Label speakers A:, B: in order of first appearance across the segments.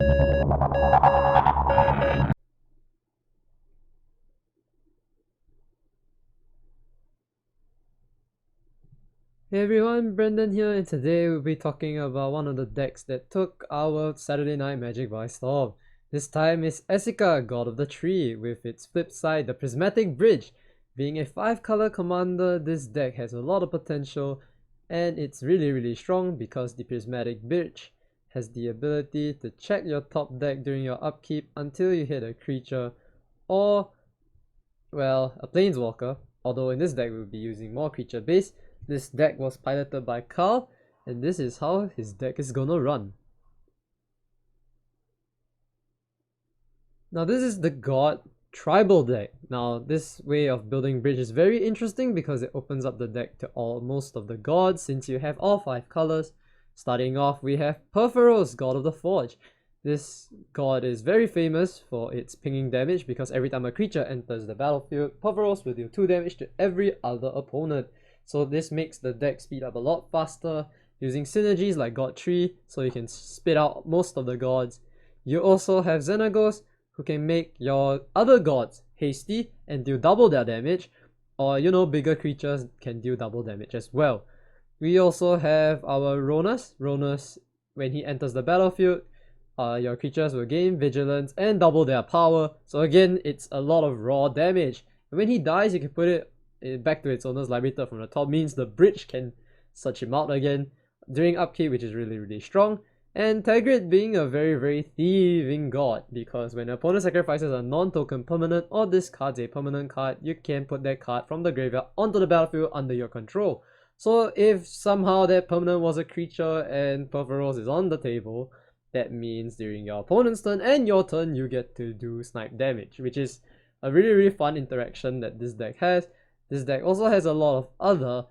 A: Hey everyone, Brendan here, and today we'll be talking about one of the decks that took our Saturday Night Magic by storm. This time is TOPXIC, God of the Tree, with its flip side, the Prismatic Bridge. Being a 5-color commander, this deck has a lot of potential, and it's really strong because the Prismatic Bridge has the ability to check your top deck during your upkeep until you hit a creature or, well, a planeswalker, although in this deck we'll be using more creature base. This deck was piloted by Carl, and this is how his deck is gonna run. Now this is the God Tribal deck. Now this way of building bridge is very interesting because it opens up the deck to most of the gods since you have all 5 colors. Starting off, we have Purphoros, God of the Forge. This god is very famous for its pinging damage because every time a creature enters the battlefield, Purphoros will deal 2 damage to every other opponent. So this makes the deck speed up a lot faster using synergies like God Tree, so you can spit out most of the gods. You also have Xenagos, who can make your other gods hasty and deal double their damage, or bigger creatures can deal double damage as well. We also have our Ronus. Ronus, when he enters the battlefield, your creatures will gain vigilance and double their power. So again, it's a lot of raw damage. And when he dies, you can put it back to its owner's library from the top, means the bridge can search him out again during upkeep, which is really strong. And Tergrid being a very thieving god, because when an opponent sacrifices a non-token permanent or discards a permanent card, you can put that card from the graveyard onto the battlefield under your control. So if somehow that permanent was a creature and Purphoros is on the table, that means during your opponent's turn and your turn, you get to do snipe damage, which is a really fun interaction that this deck has. This deck also has a lot of other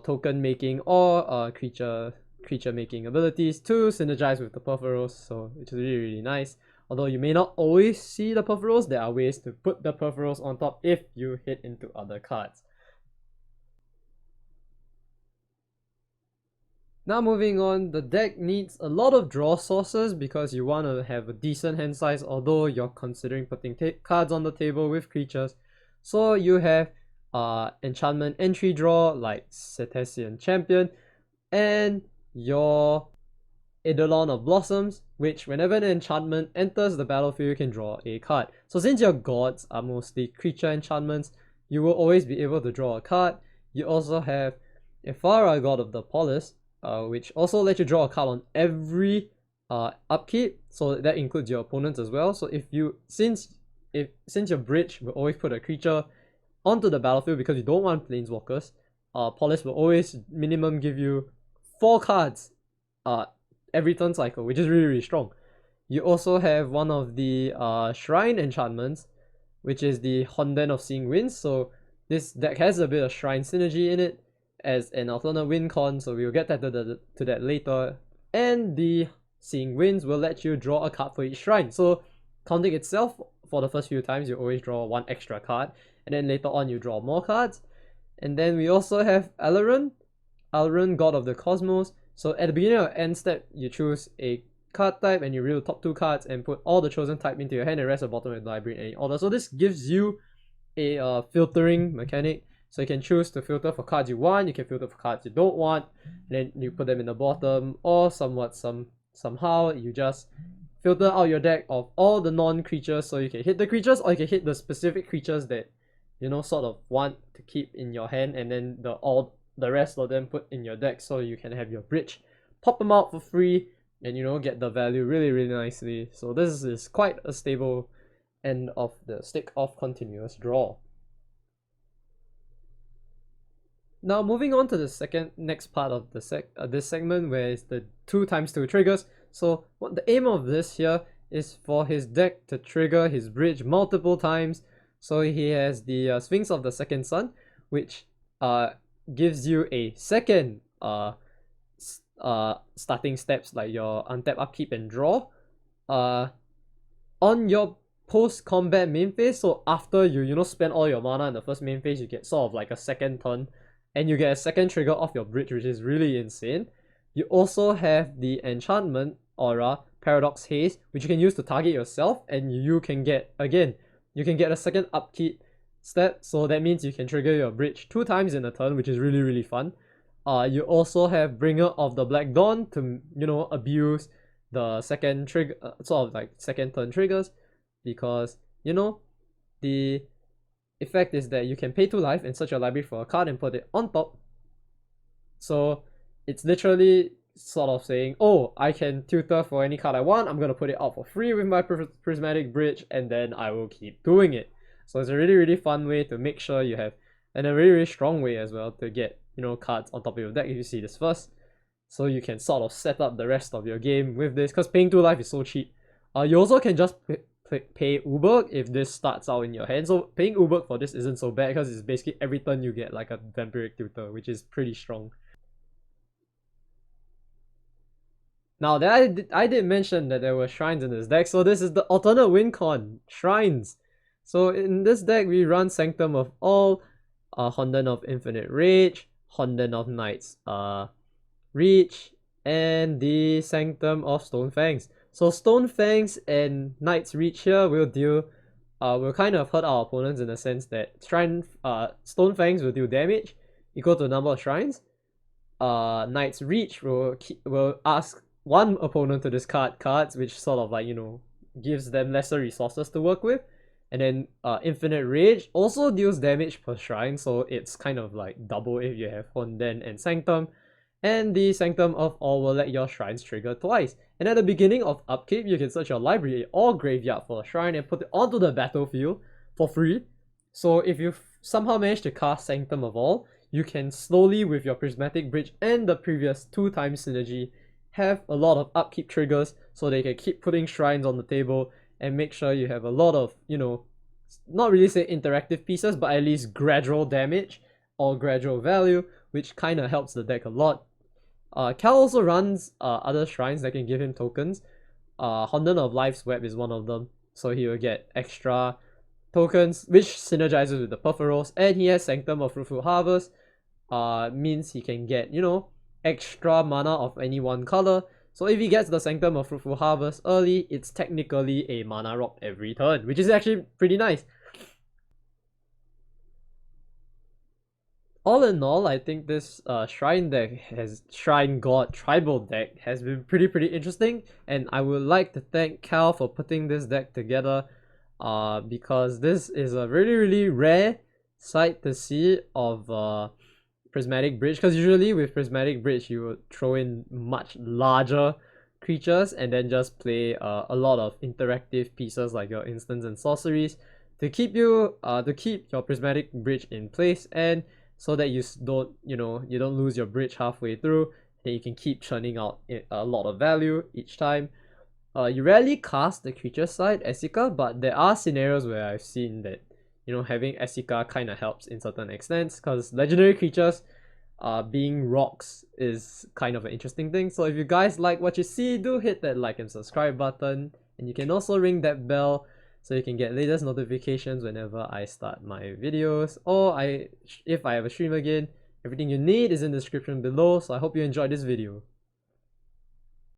A: token making or creature making abilities to synergize with the Purphoros, so it's really nice. Although you may not always see the Purphoros, there are ways to put the Purphoros on top if you hit into other cards. Now moving on, the deck needs a lot of draw sources because you want to have a decent hand size, although you're considering putting cards on the table with creatures. So you have enchantment entry draw like Cetacean Champion, and your Eidolon of Blossoms, which whenever an enchantment enters the battlefield, you can draw a card. So since your gods are mostly creature enchantments, you will always be able to draw a card. You also have Ephara, God of the Polis, which also lets you draw a card on every upkeep, so that includes your opponents as well. So since your bridge will always put a creature onto the battlefield because you don't want planeswalkers, Polis will always minimum give you 4 cards every turn cycle, which is really strong. You also have one of the shrine enchantments, which is the Honden of Seeing Winds. So this deck has a bit of shrine synergy in it as an alternate win con, so we'll get to that later. And the Seeing Winds will let you draw a card for each shrine. So counting itself, for the first few times you always draw 1 extra card, and then later on you draw more cards. And then we also have Alrund, God of the Cosmos. So at the beginning or end step, you choose a card type and you reveal the top 2 cards and put all the chosen type into your hand and rest at the bottom of the library in any order. So this gives you a filtering mechanic. So you can choose to filter for cards you want, you can filter for cards you don't want, and then you put them in the bottom, or somehow you just filter out your deck of all the non-creatures, so you can hit the creatures or you can hit the specific creatures that sort of want to keep in your hand, and then the rest of them put in your deck, so you can have your bridge pop them out for free and get the value really nicely. So this is quite a stable end of the stick of continuous draw. Now moving on to the next part of this segment, where it's the 2x2 triggers. So what the aim of this here is for his deck to trigger his bridge multiple times. So he has the Sphinx of the Second Sun, which gives you a second starting steps like your untap, upkeep, and draw on your post-combat main phase. So after you spend all your mana in the first main phase, you get sort of like a second turn, and you get a second trigger off your bridge, which is really insane. You also have the enchantment aura Paradox Haze, which you can use to target yourself, and you can get, again, you can get a second upkeep step, so that means you can trigger your bridge 2 times in a turn, which is really, really fun. You also have Bringer of the Black Dawn to, you know, abuse the second trigger, sort of like second turn triggers, because, you know, the effect is that you can pay 2 life and search your library for a card and put it on top. So it's literally sort of saying, oh, I can tutor for any card I want, I'm gonna put it out for free with my Prismatic Bridge, and then I will keep doing it. So it's a really, really fun way to make sure you have, and a really, really strong way as well to get, you know, cards on top of your deck if you see this first. So you can sort of set up the rest of your game with this, because paying 2 life is so cheap. You also can just pay Uber if this starts out in your hand. So paying Uber for this isn't so bad, because it's basically every turn you get like a Vampiric Tutor, which is pretty strong. Now, I did mention that there were shrines in this deck, so this is the alternate win con, shrines. So in this deck, we run Sanctum of All, Honden of Infinite Rage, Honden of Knight's Reach, and the Sanctum of Stone Fangs. So Stone Fangs and Knight's Reach here will deal, will kind of hurt our opponents in the sense that Stone Fangs will deal damage equal to the number of shrines. Knight's Reach will ask one opponent to discard cards, which sort of like, you know, gives them lesser resources to work with. And then Infinite Rage also deals damage per shrine, so it's kind of like double if you have Honden and Sanctum. And the Sanctum of All will let your shrines trigger twice. And at the beginning of upkeep, you can search your library or graveyard for a shrine and put it onto the battlefield for free. So if you somehow manage to cast Sanctum of All, you can slowly, with your Prismatic Bridge and the previous 2 times synergy, have a lot of upkeep triggers so they can keep putting shrines on the table and make sure you have a lot of, you know, not really say interactive pieces, but at least gradual damage or gradual value, which kind of helps the deck a lot. Cal also runs other shrines that can give him tokens. Honden of Life's Web is one of them, so he will get extra tokens, which synergizes with the Purphoros, and he has Sanctum of Fruitful Harvest, means he can get, you know, extra mana of any one color. So if he gets the Sanctum of Fruitful Harvest early, it's technically a mana rock every turn, which is actually pretty nice. All in all, I think this Shrine God Tribal deck has been pretty interesting, and I would like to thank Cal for putting this deck together, because this is a really rare sight to see of Prismatic Bridge, because usually with Prismatic Bridge you would throw in much larger creatures and then just play a lot of interactive pieces like your instants and sorceries to keep your Prismatic Bridge in place, and so that you don't lose your bridge halfway through, and you can keep churning out a lot of value each time. You rarely cast the creature side Esika, but there are scenarios where I've seen that, you know, having Esika kind of helps in certain extents, because legendary creatures being rocks is kind of an interesting thing. So if you guys like what you see, do hit that like and subscribe button, and you can also ring that bell so you can get latest notifications whenever I start my videos, or if I have a stream again. Everything you need is in the description below, so I hope you enjoyed this video.